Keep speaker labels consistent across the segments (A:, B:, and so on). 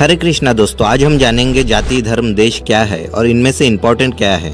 A: हरे कृष्णा दोस्तों, आज हम जानेंगे जाति धर्म देश क्या है और इनमें से इम्पोर्टेंट क्या है।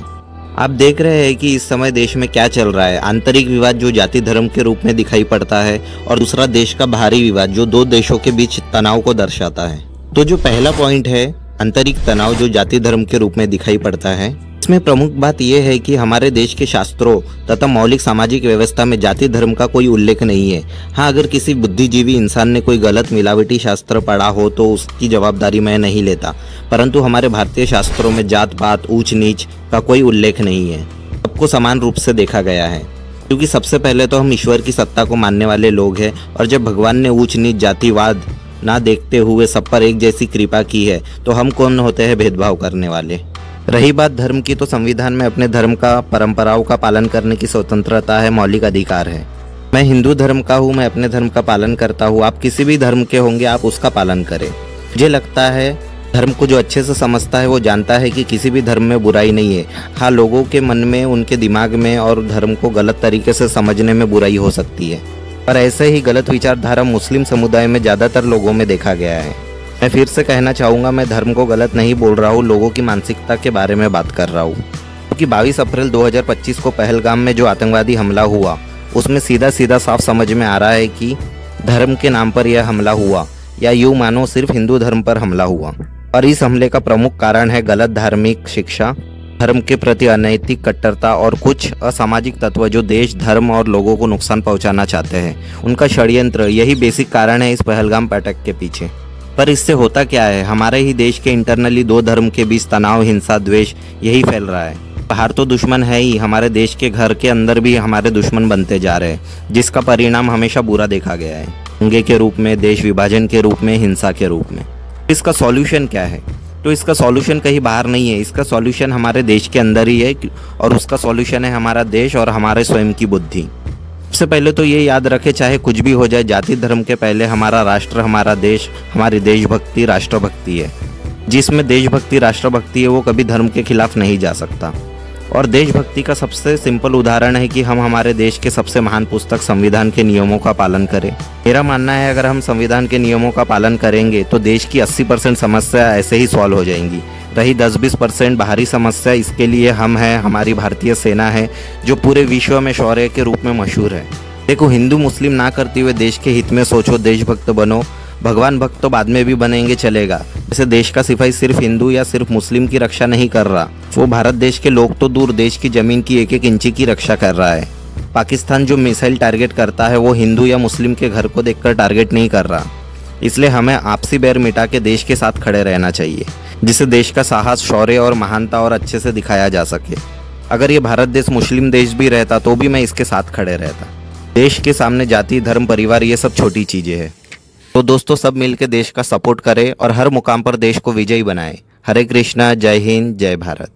A: आप देख रहे हैं कि इस समय देश में क्या चल रहा है। आंतरिक विवाद जो जाति धर्म के रूप में दिखाई पड़ता है और दूसरा देश का बाहरी विवाद जो दो देशों के बीच तनाव को दर्शाता है। तो जो पहला पॉइंट है आंतरिक तनाव जो जाति धर्म के रूप में दिखाई पड़ता है, इसमें प्रमुख बात यह है कि हमारे देश के शास्त्रों तथा मौलिक सामाजिक व्यवस्था में जाति धर्म का कोई उल्लेख नहीं है। हाँ, अगर किसी बुद्धिजीवी इंसान ने कोई गलत मिलावटी शास्त्र पढ़ा हो तो उसकी जवाबदारी मैं नहीं लेता, परंतु हमारे भारतीय शास्त्रों में जात पात ऊंच नीच का कोई उल्लेख नहीं है। सबको समान रूप से देखा गया है, क्योंकि सबसे पहले तो हम ईश्वर की सत्ता को मानने वाले लोग हैं, और जब भगवान ने ऊंच नीच जातिवाद ना देखते हुए सब पर एक जैसी कृपा की है तो हम कौन होते हैं भेदभाव करने वाले। रही बात धर्म की, तो संविधान में अपने धर्म का परंपराओं का पालन करने की स्वतंत्रता है, मौलिक अधिकार है। मैं हिंदू धर्म का हूँ, मैं अपने धर्म का पालन करता हूँ। आप किसी भी धर्म के होंगे, आप उसका पालन करें। मुझे लगता है धर्म को जो अच्छे से समझता है वो जानता है कि किसी भी धर्म में बुराई नहीं है। हाँ, लोगों के मन में, उनके दिमाग में और धर्म को गलत तरीके से समझने में बुराई हो सकती है, पर ऐसे ही गलत विचारधारा मुस्लिम समुदाय में ज़्यादातर लोगों में देखा गया है। मैं फिर से कहना चाहूँगा, मैं धर्म को गलत नहीं बोल रहा हूँ, लोगों की मानसिकता के बारे में बात कर रहा हूँ। क्योंकि 22 अप्रैल 2025 को पहलगाम में जो आतंकवादी हमला हुआ, उसमें सीधा सीधा साफ समझ में आ रहा है कि धर्म के नाम पर यह हमला हुआ, या यूँ मानो सिर्फ हिंदू धर्म पर हमला हुआ। और इस हमले का प्रमुख कारण है गलत धार्मिक शिक्षा, धर्म के प्रति अनैतिक कट्टरता और कुछ असामाजिक तत्व जो देश, धर्म और लोगों को नुकसान पहुंचाना चाहते हैं। उनका षड्यंत्र, यही बेसिक कारण है इस पहलगाम अटैक के पीछे। पर इससे होता क्या है, हमारे ही देश के इंटरनली दो धर्म के बीच तनाव, हिंसा, द्वेष यही फैल रहा है। बाहर तो दुश्मन है ही, हमारे देश के घर के अंदर भी हमारे दुश्मन बनते जा रहे हैं, जिसका परिणाम हमेशा बुरा देखा गया है, दंगे के रूप में, देश विभाजन के रूप में, हिंसा के रूप में। इसका सॉल्यूशन क्या है? तो इसका सॉल्यूशन कहीं बाहर नहीं है, इसका सॉल्यूशन हमारे देश के अंदर ही है, और उसका सॉल्यूशन है हमारा देश और हमारे स्वयं की बुद्धि। सबसे पहले तो ये याद रखें, चाहे कुछ भी हो जाए, जाति धर्म के पहले हमारा राष्ट्र, हमारा देश, हमारी देशभक्ति, राष्ट्रभक्ति है। जिसमें देशभक्ति, राष्ट्रभक्ति है, वो कभी धर्म के खिलाफ नहीं जा सकता। और देशभक्ति का सबसे सिंपल उदाहरण है कि हम हमारे देश के सबसे महान पुस्तक संविधान के नियमों का पालन करें। मेरा मानना है अगर हम संविधान के नियमों का पालन करेंगे तो देश की 80% समस्या ऐसे ही सॉल्व हो जाएंगी। रही 10-20% बाहरी समस्या, इसके लिए हम हैं, हमारी भारतीय सेना है जो पूरे विश्व में शौर्य के रूप में मशहूर है। देखो, हिंदू मुस्लिम ना करते हुए देश के हित में सोचो, देशभक्त बनो। भगवान भक्त तो बाद में भी बनेंगे, चलेगा। जैसे देश का सिपाही सिर्फ हिंदू या सिर्फ मुस्लिम की रक्षा नहीं कर रहा, वो भारत देश के लोग तो दूर, देश की जमीन की एक एक इंची की रक्षा कर रहा है। पाकिस्तान जो मिसाइल टारगेट करता है वो हिंदू या मुस्लिम के घर को देखकर टारगेट नहीं कर रहा। इसलिए हमें आपसी बैर मिटा के देश के साथ खड़े रहना चाहिए, जिससे देश का साहस, शौर्य और महानता और अच्छे से दिखाया जा सके। अगर ये भारत देश मुस्लिम देश भी रहता तो भी मैं इसके साथ खड़े रहता। देश के सामने जाति, धर्म, परिवार ये सब छोटी चीज़ें हैं। तो दोस्तों, सब मिलकर देश का सपोर्ट करें और हर मुकाम पर देश को विजयी बनाएं। हरे कृष्णा, जय हिंद, जय भारत।